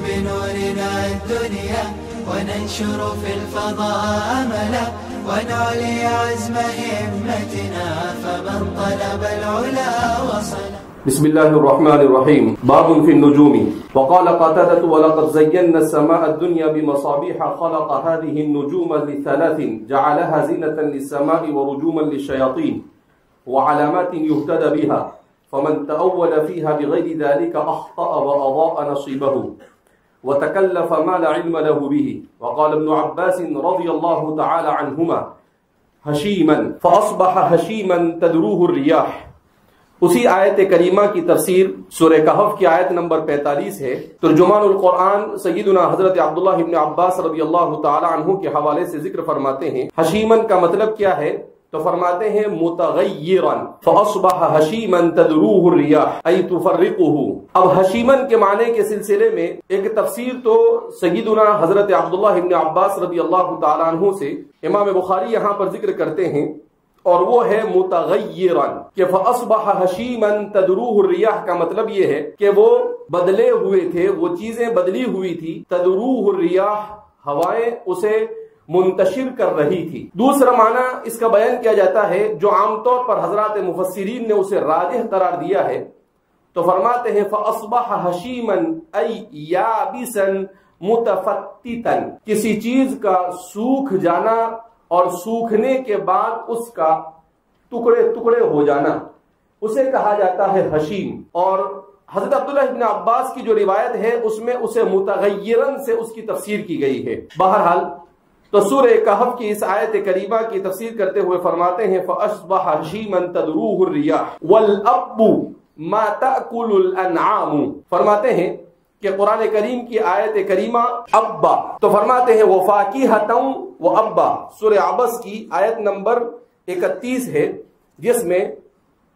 بنورنا الدنيا وننشر في الفضاء أملا ونعلي عزم همتنا فمن طلب العلا وصل. بسم الله الرحمن الرحيم. باب في النجوم. وقال قتادة ولقد زينا السماء الدنيا بمصابيح خلق هذه النجوم لثلاث جعلها زينة للسماء ورجوما للشياطين وعلامات يهتدى بها فمن تأول فيها بغير ذلك أخطأ وأضاء نصيبه وتكلف ما لا علم له به. وقال ابن عباس رضي الله تعالى عنهما هشيما فأصبح هشيما تدروه الرياح. اسی آیت کریمہ کی تفسیر سورہ کہف کی آیت نمبر 45 ہے. ترجمان القرآن سیدنا حضرت عبداللہ ابن عباس رضی اللہ تعالی عنہ کے حوالے سے ذکر فرماتے ہیں حشیمن کا مطلب کیا ہے تو فرماتے ہیں متغیرا فاصبح حشیما تدروه الرياح ای تفرقه. اب حشیمن کے معنی کے سلسلے میں ایک تفسیر تو سیدنا حضرت عبداللہ ابن عباس رضی اللہ تعالی عنہ سے امام بخاری یہاں پر ذکر کرتے ہیں اور وہ ہے متغیرا کہ فاصبح حشیما تدروه الرياح کا مطلب یہ ہے کہ وہ بدلے ہوئے تھے، وہ چیزیں بدلی ہوئی تھی. تدروه الرياح ہوائیں اسے منتشر کر رہی تھی. دوسرا معنی اس کا بیان کیا جاتا ہے جو عام طور پر حضرات مفسرین نے اسے راجح قرار دیا ہے تو فرماتے ہیں فاصبح حشیما ای یابسا متفتتا، کسی چیز کا سوکھ جانا اور سوکھنے کے بعد اس کا ٹکڑے ٹکڑے ہو جانا اسے کہا جاتا ہے حشیم. اور حضرت عبداللہ ابن عباس کی جو روایت ہے اس میں اسے متغیرن سے اس کی تفسیر کی گئی ہے. بہرحال تو سورہ کہف کی اس آیت کریمہ کی تفسیر کرتے ہوئے فرماتے ہیں فَأَصْبَحَ حَشِيمًا تَدْرُوهُ الرِّيَاحُ وَالْأَبُّ مَا تَأْكُلُ الْأَنْعَامُ. فرماتے ہیں کہ قرآن کریم کی آیت کریمہ ابا تو فرماتے ہیں وَفَاكِهَةً وَأَبَّا. سورہ عبس کی آیت نمبر 31 ہے جس میں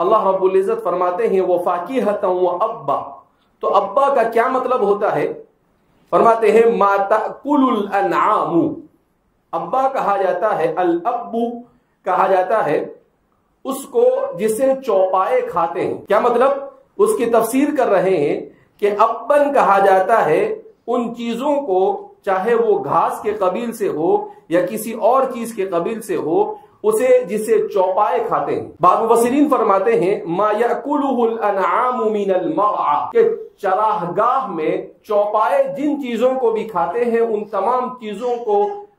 اللہ رب العزت فرماتے ہیں وَفَاكِهَةً وَأَبَّا. تو ابا کا کیا مطلب ہوتا ہے؟ فرماتے ہیں مَا تَأْكُلُ الْأَنْعَامُ. ابا کہا جاتا ہے، الابو کہا جاتا ہے اس کو جسے چوپائے کھاتے ہیں. کیا مطلب؟ اس کی تفسیر کر رہے ہیں کہ ابن کہا جاتا ہے ان چیزوں کو چاہے وہ گھاس کے قبیل سے ہو یا کسی اور چیز کے قبیل سے ہو اسے جسے چوپائے کھاتے ہیں. بعض مفسرین فرماتے ہیں ما یاکلہ الانعام من المرعى کہ چراگاہ میں چوپائے جن چیزوں کو بھی کھاتے ہیں ان تمام چیزوں کو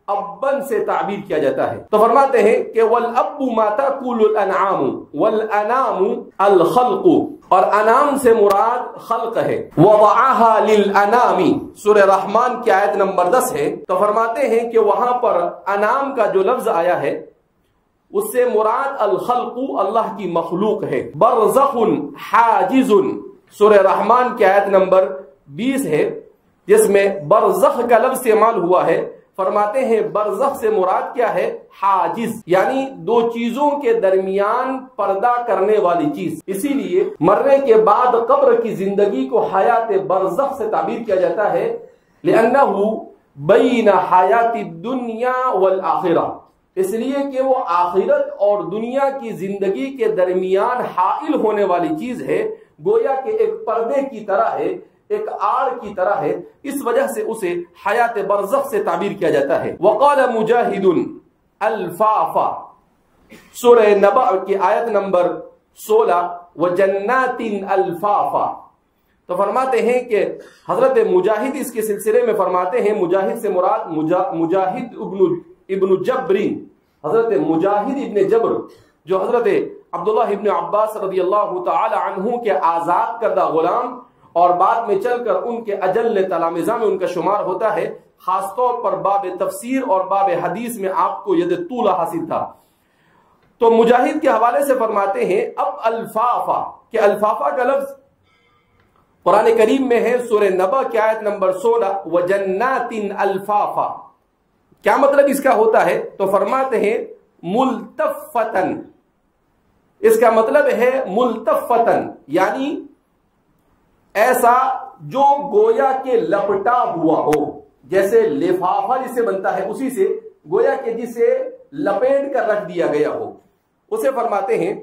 ابن سے تعبیر کیا جاتا ہے. تو فرماتے ہیں کہ والاب ما تاکل الانعام والانام الخلق، اور انام سے مراد خلق ہے. وضعها للانام سورہ رحمان کی آیت نمبر 10 ہے. تو فرماتے ہیں کہ وہاں پر انام کا جو لفظ آیا ہے اس سے مراد الخلق اللہ کی مخلوق ہے. برزخ حاجز سورہ رحمان کی آیت نمبر 20 ہے جس میں برزخ کا لفظ استعمال ہوا ہے. فرماتے ہیں برزخ سے مراد کیا ہے؟ حاجز، یعنی دو چیزوں کے درمیان پردہ کرنے والی چیز. اسی لیے مرنے کے بعد قبر کی زندگی کو حیات برزخ سے تعبیر کیا جاتا ہے لأنہ بین حیات الدنیا والآخرہ، اس لیے کہ وہ آخرت اور دنیا کی زندگی کے درمیان حائل ہونے والی چیز ہے، گویا کہ ایک پردے کی طرح ہے، ایک آڑ کی طرح ہے. اس وجہ سے اسے حیات برزخ سے تعبیر کیا جاتا ہے. وقال مجاہد الفافا سورہ نبأ کی آیت نمبر 16 وجنات الفافا. تو فرماتے ہیں کہ حضرت مجاہد اس کے سلسلے میں فرماتے ہیں مجاہد سے مراد مجاہد ابن جبرین، حضرت مجاہد ابن جبر جو حضرت عبداللہ ابن عباس رضی اللہ تعالی عنہ کے آزاد کردہ غلام اور بعد میں چل کر ان کے اجل تلامذہ میں ان کا شمار ہوتا ہے. خاص طور پر باب تفسیر اور باب حدیث میں آپ کو ید طولہ حاصل تھا. تو مجاہد کے حوالے سے فرماتے ہیں اب الفافا کہ الفافا کا لفظ قرآن کریم میں ہے سورہ نبأ کی آیت نمبر 16 وجنات الفافا. کیا مطلب اس کا ہوتا ہے؟ تو فرماتے ہیں ملتفتن، اس کا مطلب ہے ملتفتن یعنی ایسا جو گویا کے لپٹا ہوا ہو، جیسے لفافہ جسے بنتا ہے اسی سے گویا کہ جسے لپیٹ کر رکھ دیا گیا ہو اسے فرماتے ہیں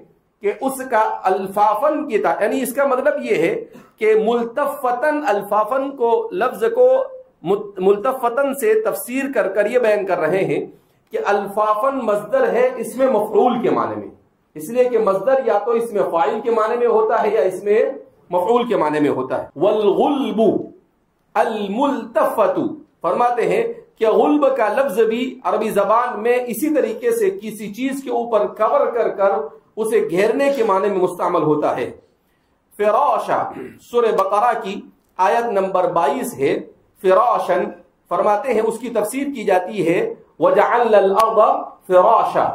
کہ اس کا الفافن کی یعنی اس کا مطلب یہ ہے کہ ملتفتن الفافن کو لفظ کو ملتفتن سے تفسیر کر کر یہ بیان کر رہے ہیں کہ الفافن مصدر ہے اس میں مفعول کے معنی میں، اس لیے کہ مصدر یا تو اس میں فاعل کے معنی میں ہوتا ہے یا اس میں مفعول کے معنی میں ہوتا ہے۔ والغلب الملتفت، فرماتے ہیں کہ غلب کا لفظ بھی عربی زبان میں اسی طریقے سے کسی چیز کے اوپر کور کر کر اسے گھیرنے کے معنی میں مستعمل ہوتا ہے۔ فراشا سورہ بقرہ کی آیت نمبر 22 ہے، فراشن فرماتے ہیں اس کی تفسیر کی جاتی ہے وَجَعَلْنَا الْأَرْضَ فِرَاشًا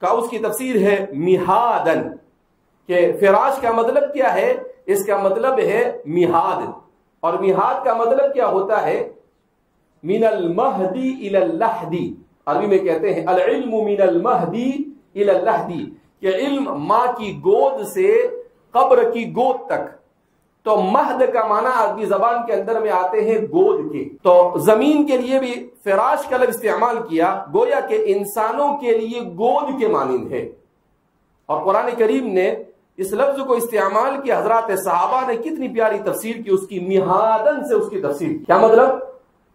کا اس کی تفسیر ہے مہادن، کہ فراش کا مطلب کیا ہے؟ اس کا مطلب ہے مہاد، اور مہاد کا مطلب کیا ہوتا ہے؟ من المہدی الی اللحدی، عربی میں کہتے ہیں العلم من المہدی الی اللحدی، کہ علم ماں کی گود سے قبر کی گود تک۔ تو مہد کا معنی عربی زبان کے اندر میں آتے ہیں گود کے، تو زمین کے لیے بھی فراش کا لفظ استعمال کیا، گویا کہ انسانوں کے لیے گود کے مانند ہے۔ اور قرآن کریم نے اس لفظ کو استعمال کیا، حضرات صحابہ نے کتنی پیاری تفسیر کی اس کی، مہادن سے اس کی تفسیر کی۔ کیا مطلب؟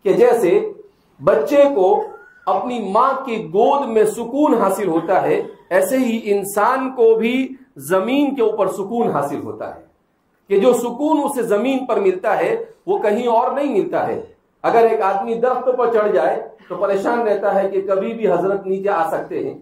کہ جیسے بچے کو اپنی ماں کی گود میں سکون حاصل ہوتا ہے، ایسے ہی انسان کو بھی زمین کے اوپر سکون حاصل ہوتا ہے، کہ جو سکون اسے زمین پر ملتا ہے وہ کہیں اور نہیں ملتا ہے۔ اگر ایک آدمی درخت پر چڑھ جائے تو پریشان رہتا ہے کہ کبھی بھی حضرت نیچے آ سکتے ہیں،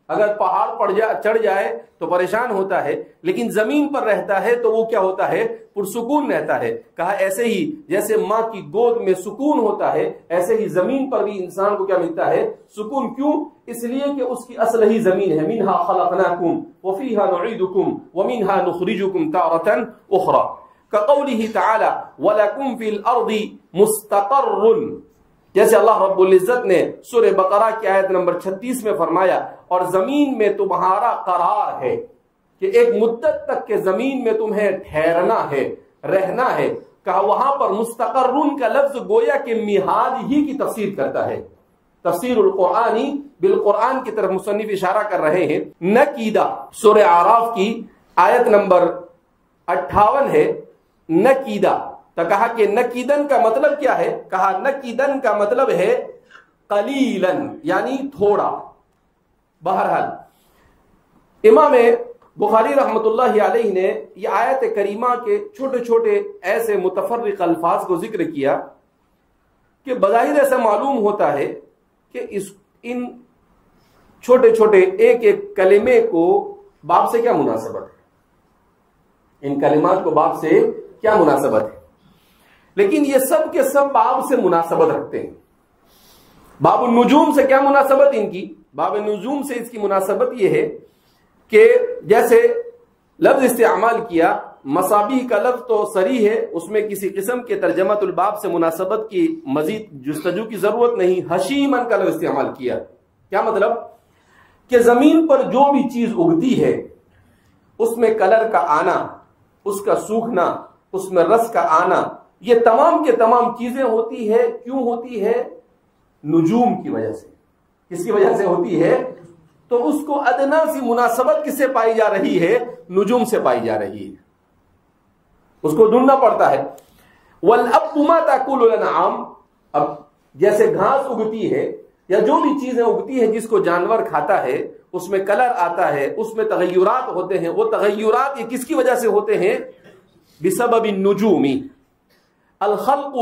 اگر پہاڑ پر چڑھ جائے تو پریشان ہوتا ہے، لیکن زمین پر رہتا ہے تو وہ کیا ہوتا ہے؟ پرسکون رہتا ہے۔ کہا ایسے ہی جیسے ماں کی گود میں سکون ہوتا ہے، ایسے ہی زمین پر بھی انسان کو کیا ملتا ہے؟ سکون۔ کیوں؟ اس لیے کہ اس کی اصل ہی زمین ہے، منہا خلقناکم وفیہا نعیدکم ومنہا نخرجکم تارۃ اخری، کقولہ تعالی ولکم فی الارض مستقر، جیسے اللہ رب العزت نے سورہ بقرہ کی آیت نمبر 36 میں فرمایا اور زمین میں تمہارا قرار ہے، کہ ایک مدت تک کے زمین میں تمہیں ٹھہرنا ہے، رہنا ہے۔ کہا وہاں پر مستقرن کا لفظ گویا کہ میعاد ہی کی تفسیر کرتا ہے۔ تفسیر القرآنی بالقرآن کی طرف مصنف اشارہ کر رہے ہیں۔ نکیدہ سورہ اعراف کی آیت نمبر 58 ہے، نکیدہ، تو کہا کہ نکیدن کا مطلب کیا ہے؟ کہا نکیدن کا مطلب ہے قلیلاً، یعنی تھوڑا۔ بہرحال امام بخاری رحمت اللہ علیہ نے یہ آیت کریمہ کے چھوٹے چھوٹے ایسے متفرق الفاظ کو ذکر کیا کہ بظاہر ایسا معلوم ہوتا ہے کہ ان چھوٹے چھوٹے ایک ایک کلمے کو باب سے کیا مناسبت ہے، ان کلمات کو باب سے کیا مناسبت ہے، لیکن یہ سب کے سب باب سے مناسبت رکھتے ہیں۔ باب النجوم سے کیا مناسبت ان کی؟ باب النجوم سے اس کی مناسبت یہ ہے کہ جیسے لفظ استعمال کیا، مصابیح کا لفظ تو صریح ہے، اس میں کسی قسم کے ترجمۃ الباب سے مناسبت کی مزید جستجو کی ضرورت نہیں۔ حشیمن کا لفظ استعمال کیا، کیا مطلب؟ کہ زمین پر جو بھی چیز اگتی ہے اس میں کلر کا آنا، اس کا سوکھنا، اس میں رس کا آنا، یہ تمام کے تمام چیزیں ہوتی ہے، کیوں ہوتی ہے؟ نجوم کی وجہ سے۔ کس کی وجہ سے ہوتی ہے؟ تو اس کو ادنا سی مناسبت کس سے پائی جا رہی ہے؟ نجوم سے پائی جا رہی ہے، اس کو ڈھونڈنا پڑتا ہے۔ وَالْأَبُّ مَا تَأْكُلُ الْأَنْعَامُ، اب جیسے گھاس اگتی ہے یا جو بھی چیزیں اگتی ہیں جس کو جانور کھاتا ہے، اس میں کلر آتا ہے، اس میں تغیرات ہوتے ہیں، وہ تغیرات یہ کس کی وجہ سے ہوتے ہیں؟ بسبب النجوم۔ الخلق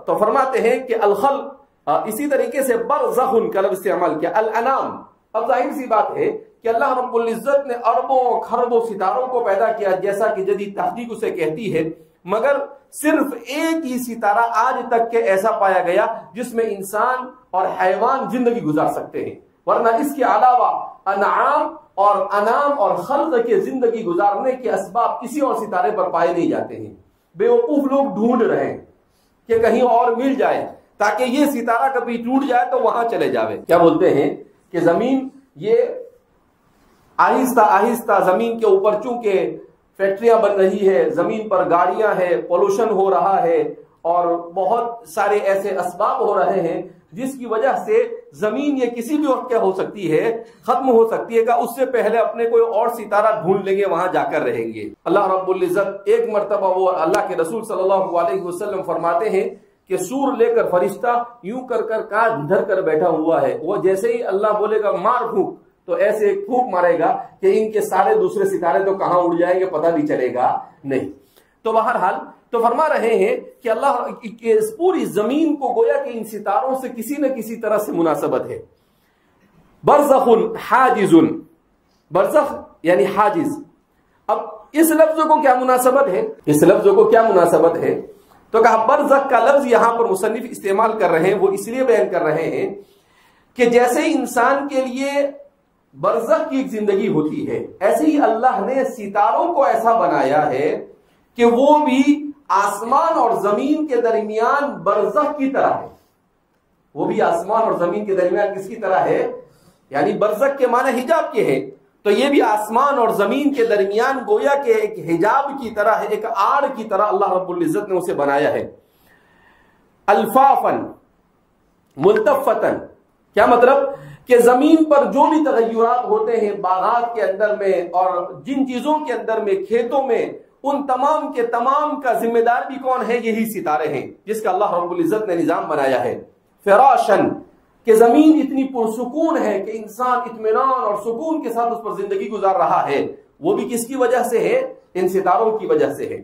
تو فرماتے ہیں کہ الخلق اسی طریقے سے برزخ کا لفظ استعمال کیا، الانام۔ اب ظاہر سی بات ہے کہ اللہ رب العزت نے اربوں خربوں ستاروں کو پیدا کیا، جیسا کہ جدید تحقیق اسے کہتی ہے، مگر صرف ایک ہی ستارہ آج تک کے ایسا پایا گیا جس میں انسان اور حیوان زندگی گزار سکتے ہیں، ورنہ اس کے علاوہ انعام اور انام اور خلق کے زندگی گزارنے کے اسباب کسی اور ستارے پر پائے نہیں جاتے ہیں۔ بیوقوف لوگ ڈھونڈ رہے ہیں کہ کہیں اور مل جائے تاکہ یہ ستارہ کبھی ٹوٹ جائے تو وہاں چلے جاوے۔ کیا بولتے ہیں کہ زمین یہ آہستہ آہستہ زمین کے اوپر چونکہ فیکٹریاں بن رہی ہے، زمین پر گاڑیاں ہیں، پولوشن ہو رہا ہے اور بہت سارے ایسے اسباب ہو رہے ہیں جس کی وجہ سے زمین یہ کسی بھی وقت کیا ہو سکتی ہے، ختم ہو سکتی ہے، کہ اس سے پہلے اپنے کوئی اور ستارہ ڈھونڈ لیں گے، وہاں جا کر رہیں گے۔ اللہ رب العزت ایک مرتبہ وہ اللہ کے رسول صلی اللہ علیہ وسلم فرماتے ہیں کہ سور لے کر فرشتہ یوں کر کان دھر کر بیٹھا ہوا ہے، وہ جیسے ہی اللہ بولے گا مار پھونک تو ایسے ایک پھونک مارے گا کہ ان کے سارے دوسرے ستارے تو کہاں اڑ جائیں گے پتہ بھی چلے گا نہیں۔ تو بہرحال تو فرما رہے ہیں کہ اللہ کی اس پوری زمین کو گویا کہ ان ستاروں سے کسی نہ کسی طرح سے مناسبت ہے۔ برزخ حاجز، برزخ یعنی حاجز۔ اب اس لفظ کو کیا مناسبت ہے، اس لفظ کو کیا مناسبت ہے؟ تو کہا برزخ کا لفظ یہاں پر مصنف استعمال کر رہے ہیں، وہ اس لیے بیان کر رہے ہیں کہ جیسے ہی انسان کے لیے برزخ کی ایک زندگی ہوتی ہے، ایسے ہی اللہ نے ستاروں کو ایسا بنایا ہے کہ وہ بھی آسمان اور زمین کے درمیان برزخ کی طرح ہے۔ وہ بھی آسمان اور زمین کے درمیان کس کی طرح ہے؟ یعنی برزخ کے معنی حجاب کے ہیں، تو یہ بھی آسمان اور زمین کے درمیان گویا کہ ایک حجاب کی طرح ہے، ایک آڑ کی طرح اللہ رب العزت نے اسے بنایا ہے۔ الفافن ملتفتن، کیا مطلب؟ کہ زمین پر جو بھی تغیرات ہوتے ہیں باغات کے اندر میں اور جن چیزوں کے اندر میں، کھیتوں میں، ان تمام کے تمام کا ذمہ دار بھی کون ہے؟ یہی ستارے ہیں جس کا اللہ رب العزت نے نظام بنایا ہے۔ فراشن، کہ زمین اتنی پرسکون ہے کہ انسان اطمینان اور سکون کے ساتھ اس پر زندگی گزار رہا ہے، وہ بھی کس کی وجہ سے ہے؟ ان ستاروں کی وجہ سے ہے۔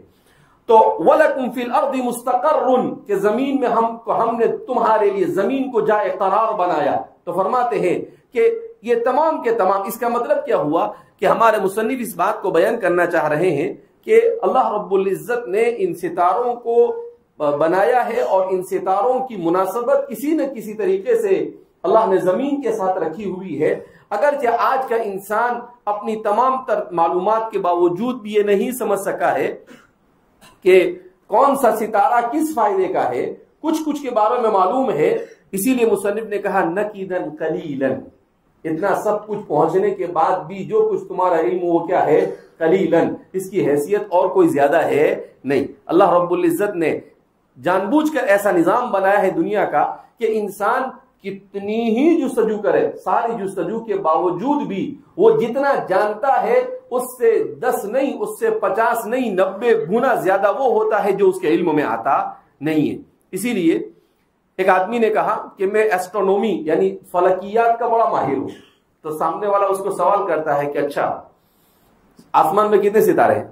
تو وَلَكُمْ فِي الْأَرْضِ مُسْتَقَرٌ، کہ زمین میں ہم نے تمہارے لیے زمین کو جائے قرار بنایا۔ تو فرماتے ہیں کہ یہ تمام کے تمام، اس کا مطلب کیا ہوا کہ ہمارے مصنف اس بات کو بیان کرنا چاہ رہے ہیں کہ اللہ رب العزت نے ان ستاروں کو بنایا ہے اور ان ستاروں کی مناسبت کسی نہ کسی طریقے سے اللہ نے زمین کے ساتھ رکھی ہوئی ہے۔ اگرچہ آج کا انسان اپنی تمام تر معلومات کے باوجود بھی یہ نہیں سمجھ سکا ہے کہ کون سا ستارہ کس فائدے کا ہے، کچھ کے بارے میں معلوم ہے، اسی لیے مصنف نے کہا نقیدن قلیلن، اتنا سب کچھ پہنچنے کے بعد بھی جو کچھ تمہارا علم وہ کیا ہے؟ قلیلن، اس کی حیثیت اور کوئی زیادہ ہے نہیں۔ اللہ رب العزت نے جان بوجھ کر ایسا نظام بنایا ہے دنیا کا کہ انسان کتنی ہی جستجو کرے، ساری جستجو کے باوجود بھی وہ جتنا جانتا ہے اس سے 10 نہیں، اس سے 50 نہیں، 90 گنا زیادہ وہ ہوتا ہے جو اس کے علم میں آتا نہیں ہے۔ اسی لیے ایک آدمی نے کہا کہ میں ایسٹرونومی یعنی فلکیات کا بڑا ماہر ہوں، تو سامنے والا اس کو سوال کرتا ہے کہ اچھا آسمان میں کتنے ستارے ہیں؟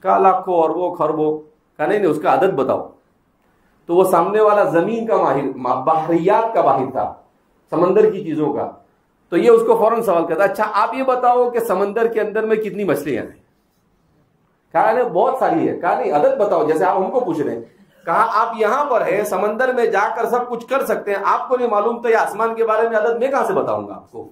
کہا لاکھوں اور وہ خربوں۔ کہا نہیں، اس کا عدد بتاؤ۔ تو وہ سامنے والا زمین کا ماہر، بحریات کا ماہر تھا، سمندر کی چیزوں کا، تو یہ اس کو فوراً سوال کرتا، اچھا آپ یہ بتاؤ کہ سمندر کے اندر میں کتنی مچھلیاں ہیں؟ کہا نہیں بہت ساری ہے۔ کہا نہیں عدد بتاؤ، جیسے آپ ہم کو پوچھ رہے ہیں۔ کہا آپ یہاں پر ہے، سمندر میں جا کر سب کچھ کر سکتے ہیں، آپ کو نہیں معلوم تو یہ آسمان کے بارے میں عدد میں کہاں سے بتاؤں گا آپ کو؟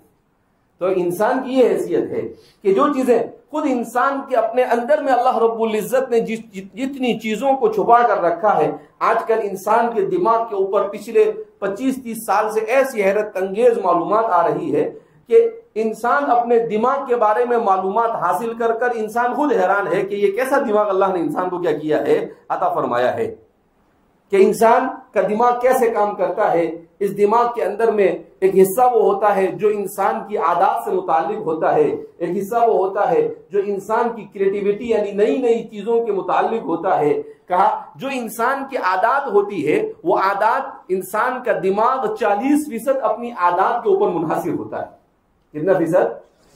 تو انسان کی یہ حیثیت ہے کہ جو چیزیں خود انسان کے اپنے اندر میں اللہ رب العزت نے جتنی چیزوں کو چھپا کر رکھا ہے، آج کل انسان کے دماغ کے اوپر پچھلے 25-30 سال سے ایسی حیرت انگیز معلومات آ رہی ہے کہ انسان اپنے دماغ کے بارے میں معلومات حاصل کر انسان خود حیران ہے کہ یہ کیسا دماغ اللہ نے انسان کو کیا کیا ہے، عطا فرمایا ہے، کہ انسان کا دماغ کیسے کام کرتا ہے۔ اس دماغ کے اندر میں ایک حصہ وہ ہوتا ہے جو انسان کی عادات سے متعلق ہوتا ہے، ایک حصہ وہ ہوتا ہے جو انسان کی کریٹیویٹی یعنی نئی چیزوں کے متعلق ہوتا ہے۔ کہا جو انسان کی عادات ہوتی ہے وہ عادات، انسان کا دماغ 40% اپنی عادات کے اوپر منحصر ہوتا ہے۔ کتنا فیصد؟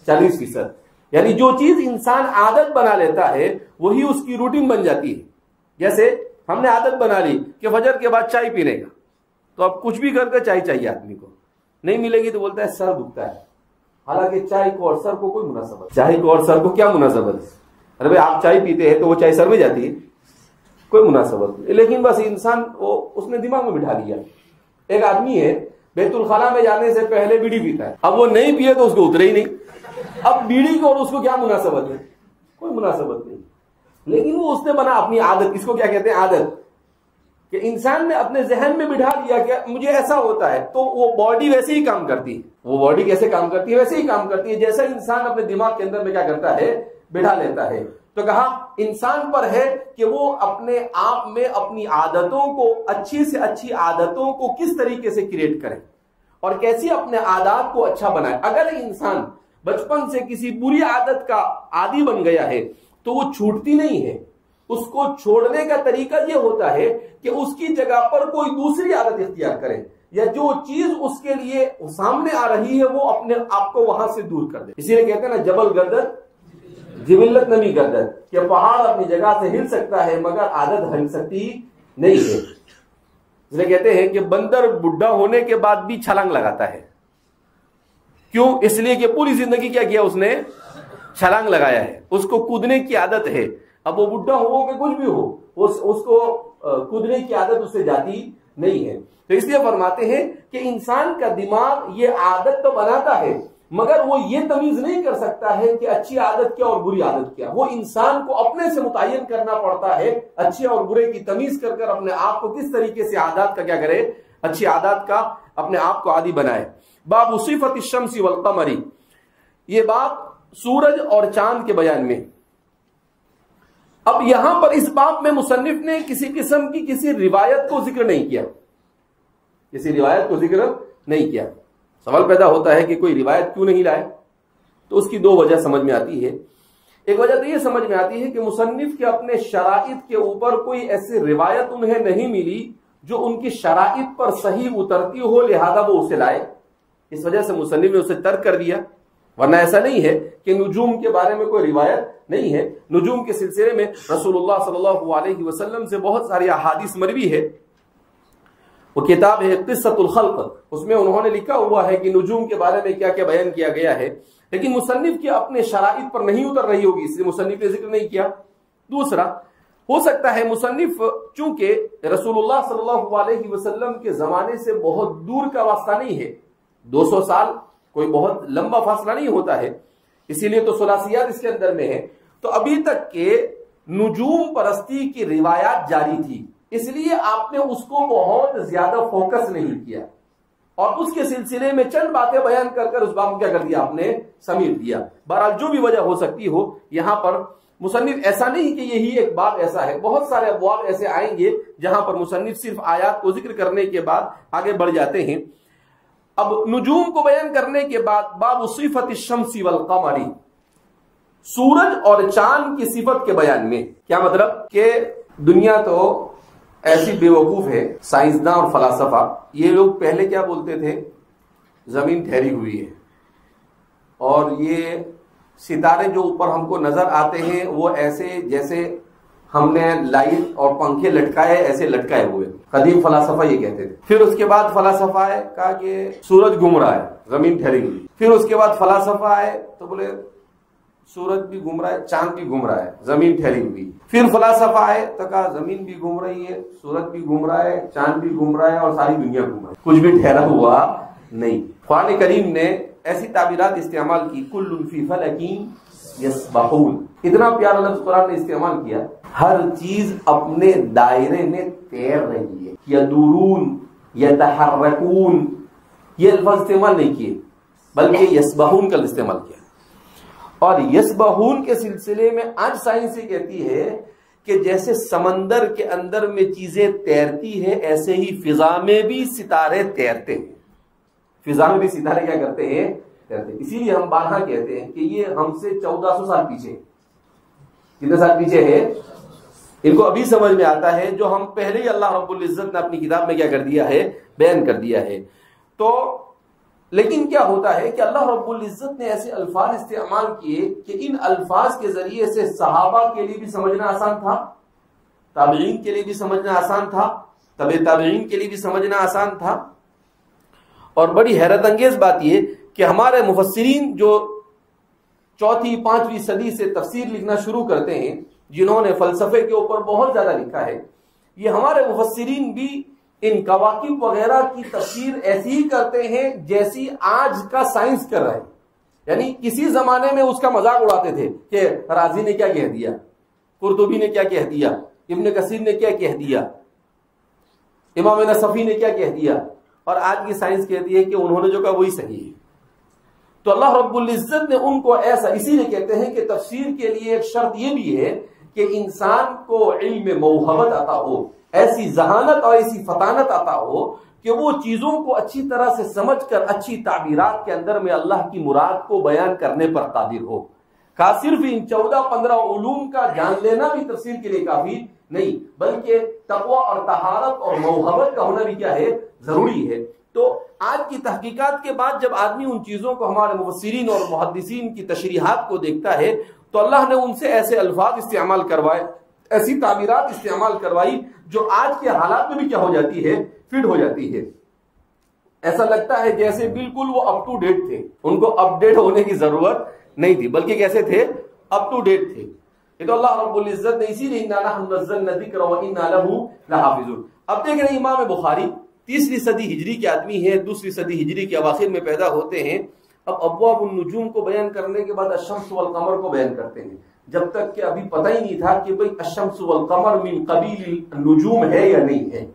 40%۔ یعنی جو چیز انسان عادت بنا لیتا ہے وہی اس کی روٹین بن جاتی ہے۔ جیسے ہم نے عادت بنا لی کہ فجر کے بعد چائے پینے کا، تو اب کچھ بھی کر کے چائے چاہیے آدمی کو، نہیں ملے گی تو بولتا ہے سر دکھتا ہے، حالانکہ چائے کو اور سر کو کوئی مناسبت، چائے کو اور سر کو کیا مناسبت ہے؟ ارے بھائی آپ چائے پیتے ہیں تو وہ چائے سر میں جاتی ہے، کوئی مناسبت نہیں، لیکن بس انسان اس نے دماغ میں بٹھا لیا۔ ایک آدمی ہے بیت الخلا میں جانے سے پہلے بیڑی پیتا ہے، اب وہ نہیں پیے تو اس کو اترے ہی نہیں، اب بیڑی کو اور اس کو کیا مناسبت ہے؟ کوئی مناسبت نہیں، لیکن وہ اس نے بنا اپنی عادت، اس کو کیا کہتے ہیں؟ عادت، کہ انسان نے اپنے ذہن میں بٹھا لیا کہ مجھے ایسا ہوتا ہے، تو وہ باڈی ویسے ہی کام کرتی ہے، وہ باڈی کیسے کام کرتی ہے؟ ویسے ہی کام کرتی ہے جیسا انسان اپنے دماغ کے اندر میں کیا کرتا ہے؟ بٹھا لیتا ہے۔ تو کہا انسان پر ہے کہ وہ اپنے آپ میں اپنی عادتوں کو، اچھی سے اچھی عادتوں کو کس طریقے سے کریٹ کرے، اور کیسی اپنے عادات کو اچھا بنائے. اگر انسان بچپن سے کسی بری عادت کا عادی بن گیا ہے تو وہ چھوٹتی نہیں ہے. اس کو چھوڑنے کا طریقہ یہ ہوتا ہے کہ اس کی جگہ پر کوئی دوسری عادت اختیار کرے, یا جو چیز اس کے لیے سامنے آ رہی ہے وہ اپنے آپ کو وہاں سے دور کر دے. اسی لیے کہتے ہیں نا, جبل گردن جبلت نمی گردن, کہ پہاڑ اپنی جگہ سے ہل سکتا ہے مگر عادت ہل سکتی نہیں ہے. اس لیے کہتے ہیں کہ بندر بڈھا ہونے کے بعد بھی چھلانگ لگاتا ہے. کیوں؟ اس لیے کہ پوری زندگی کیا کیا اس نے, چھلانگ لگایا ہے. اس کو کودنے کی عادت ہے. اب وہ بڈھا ہو کہ کچھ بھی ہو, اس کو کودنے کی عادت اس سے جاتی نہیں ہے. تو اس لیے فرماتے ہیں کہ انسان کا دماغ یہ عادت تو بناتا ہے مگر وہ یہ تمیز نہیں کر سکتا ہے کہ اچھی عادت کیا اور بری عادت کیا. وہ انسان کو اپنے سے متعین کرنا پڑتا ہے, اچھے اور برے کی تمیز کر کر اپنے آپ کو کس طریقے سے عادات کا کیا کرے, اچھی عادات کا اپنے آپ کو عادی بنائے. باب صفت الشمس والقمر, یہ باب سورج اور چاند کے بیان میں. اب یہاں پر اس باب میں مصنف نے کسی قسم کی کسی روایت کو ذکر نہیں کیا, کسی روایت کو ذکر نہیں کیا. سوال پیدا ہوتا ہے کہ کوئی روایت کیوں نہیں لائے؟ تو اس کی دو وجہ سمجھ میں آتی ہے. ایک وجہ تو یہ سمجھ میں آتی ہے کہ مصنف کے اپنے شرائط کے اوپر کوئی ایسی روایت انہیں نہیں ملی جو ان کی شرائط پر صحیح اترتی ہو, لہذا وہ اسے لائے. اس وجہ سے مصنف نے اسے ترک کر دیا. ورنہ ایسا نہیں ہے کہ نجوم کے بارے میں کوئی روایت نہیں ہے. نجوم کے سلسلے میں رسول اللہ صلی اللہ علیہ وسلم سے بہت ساری احادیث مروی ہے. وہ کتاب ہے قصۃ الخلق, اس میں انہوں نے لکھا ہوا ہے کہ نجوم کے بارے میں کیا کیا بیان کیا گیا ہے, لیکن مصنف کے اپنے شرائط پر نہیں اتر رہی ہوگی, اس لیے مصنف نے ذکر نہیں کیا. دوسرا, ہو سکتا ہے مصنف چونکہ رسول اللہ صلی اللہ علیہ وسلم کے زمانے سے بہت دور کا واسطہ نہیں ہے, 200 سال کوئی بہت لمبا فاصلہ نہیں ہوتا ہے, اسی لیے تو ثلاثیات اس کے اندر میں ہے, تو ابھی تک کے نجوم پرستی کی روایات جاری تھی, اس لیے آپ نے اس کو بہت زیادہ فوکس نہیں کیا اور اس کے سلسلے میں چند باتیں بیان کر کر اس باب کو کیا کر دیا, آپ نے سمیٹ دیا. بہرحال جو بھی وجہ ہو سکتی ہو, یہاں پر مصنف ایسا نہیں کہ یہی ایک باب ایسا ہے, بہت سارے ابواب ایسے آئیں گے جہاں پر مصنف صرف آیات کو ذکر کرنے کے بعد آگے بڑھ جاتے ہیں. اب نجوم کو بیان کرنے کے بعد باب صفت الشمس والقمر, سورج اور چاند کی صفت کے بیان میں. کیا مطلب کہ دنیا تو ایسی بے وقوف ہے, سائنسداں اور فلاسفہ, یہ لوگ پہلے کیا بولتے تھے, زمین ٹھہری ہوئی ہے اور یہ ستارے جو اوپر ہم کو نظر آتے ہیں وہ ایسے جیسے ہم نے لائٹ اور پنکھے لٹکائے ایسے لٹکائے ہوئے. قدیم فلاسفہ یہ کہتے تھے. پھر اس کے بعد فلاسفہ آئے, کہا کہ سورج گھوم رہا ہے, زمین ٹھہری ہوئی. پھر اس کے بعد فلاسفہ آئے تو بولے سورج بھی گھوم رہا ہے, چاند بھی گھوم رہا ہے, زمین ٹھہری ہوئی. پھر فلاسفہ آئے تو کہا زمین بھی گھوم رہی ہے, سورج بھی گھوم رہا ہے, چاند بھی گھوم رہا ہے اور ساری دنیا گھوم رہی ہے, کچھ بھی ٹھہرا ہوا نہیں. قرآن کریم نے ایسی تعبیرات استعمال کی, کل فی فلک یسبحون, اتنا پیارا لفظ قرآن نے استعمال کیا. ہر چیز اپنے دائرے میں تیر رہی ہے. یدورون, یتحرکون, یہ الفاظ استعمال نہیں کیے بلکہ یسبحون کا استعمال کیا. اور یسبحون کے سلسلے میں آج سائنس یہ کہتی ہے کہ جیسے سمندر کے اندر میں چیزیں تیرتی ہیں ایسے ہی فضا میں بھی ستارے تیرتے ہیں. فضا میں بھی ستارے کیا کرتے ہیں, تیرتے ہیں. اسی لیے ہم بارہا کہتے ہیں کہ یہ ہم سے 1400 سال پیچھے. کتنے سال پیچھے ہے؟ ان کو ابھی سمجھ میں آتا ہے جو ہم پہلے ہی اللہ رب العزت نے اپنی کتاب میں کیا کر دیا ہے, بیان کر دیا ہے. تو لیکن کیا ہوتا ہے کہ اللہ رب العزت نے ایسے الفاظ استعمال کیے کہ ان الفاظ کے ذریعے سے صحابہ کے لیے بھی سمجھنا آسان تھا, تابعین کے لیے بھی سمجھنا آسان تھا, تبع تابعین کے لیے بھی سمجھنا آسان تھا. اور بڑی حیرت انگیز بات یہ کہ ہمارے مفسرین جو 4ویں 5ویں صدی سے تفسیر لکھنا شروع کرتے ہیں, جنہوں نے فلسفے کے اوپر بہت زیادہ لکھا ہے, یہ ہمارے مفسرین بھی ان کواکب وغیرہ کی تفسیر ایسی ہی کرتے ہیں جیسی آج کا سائنس کر رہے ہیں. یعنی کسی زمانے میں اس کا مذاق اڑاتے تھے کہ رازی نے کیا کہہ دیا, قرطبی نے کیا کہہ دیا, ابن کثیر نے کیا کہہ دیا, امام نصفی نے کیا کہہ دیا, اور آج کی سائنس کہتی ہے کہ انہوں نے جو کہا وہی صحیح ہے. تو اللہ رب العزت نے ان کو ایسا, اسی لیے کہتے ہیں کہ تفسیر کے لیے ایک شرط یہ بھی ہے کہ انسان کو علم موہبت عطا ہو, ایسی ذہانت اور ایسی فطانت عطا ہو کہ وہ چیزوں کو اچھی طرح سے سمجھ کر اچھی تعبیرات کے اندر میں اللہ کی مراد کو بیان کرنے پر قادر ہو۔ کا صرف ان 14-15 علوم کا جان لینا بھی تفسیر کے لیے کافی نہیں، بلکہ تقوی اور طہارت اور موہبت کا ہونا بھی کیا ہے؟ ضروری ہے۔ تو آج کی تحقیقات کے بعد جب آدمی ان چیزوں کو ہمارے مفسرین اور محدثین کی تشریحات کو دیکھتا ہے تو اللہ نے ان سے ایسے الفاظ استعمال کروائے، ایسی تعبیرات استعمال کروائی جو آج کے حالات میں بھی کیا ہو جاتی ہے؟ فٹ ہو جاتی ہے۔ ایسا لگتا ہے جیسے بالکل وہ اپ ٹو ڈیٹ تھے، ان کو اپ ڈیٹ ہونے کی ضرورت نہیں تھی، بلکہ کیسے تھے؟ اپ ٹو ڈیٹ تھے۔ یہ تو اللہ رب العزت نے اسی لیے اِنَّا نَحْنُ نَزَّلْنَا الذِّكْرَ وَإِنَّا لَهُ لَحَافِظُونَ۔ اب دیکھ رہے ہیں امام بخاری 3 صدی ہجری کے آدمی ہیں، 2 صدی ہجری کے اواخر میں پیدا ہوتے ہیں۔ اب ابواب النجوم کو بیان کرنے کے بعد الشمس والقمر کو بیان کرتے ہیں، جب تک کہ ابھی پتہ ہی نہیں تھا کہ بھئی الشمس والقمر من قبیل النجوم ہے یا نہیں ہے۔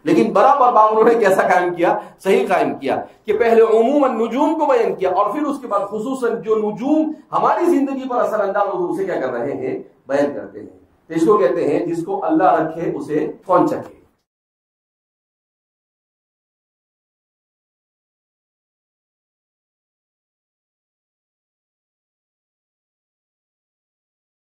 لیکن برابر باب انہوں نے کیسا قائم کیا؟ صحیح قائم کیا کہ پہلے عموماً نجوم کو بیان کیا اور پھر اس کے بعد خصوصاً جو نجوم ہماری زندگی پر اثر انداز ہو اسے کیا کر رہے ہیں؟ بیان کرتے ہیں۔ اس کو کہتے ہیں جس کو اللہ رکھے اسے کون چکے۔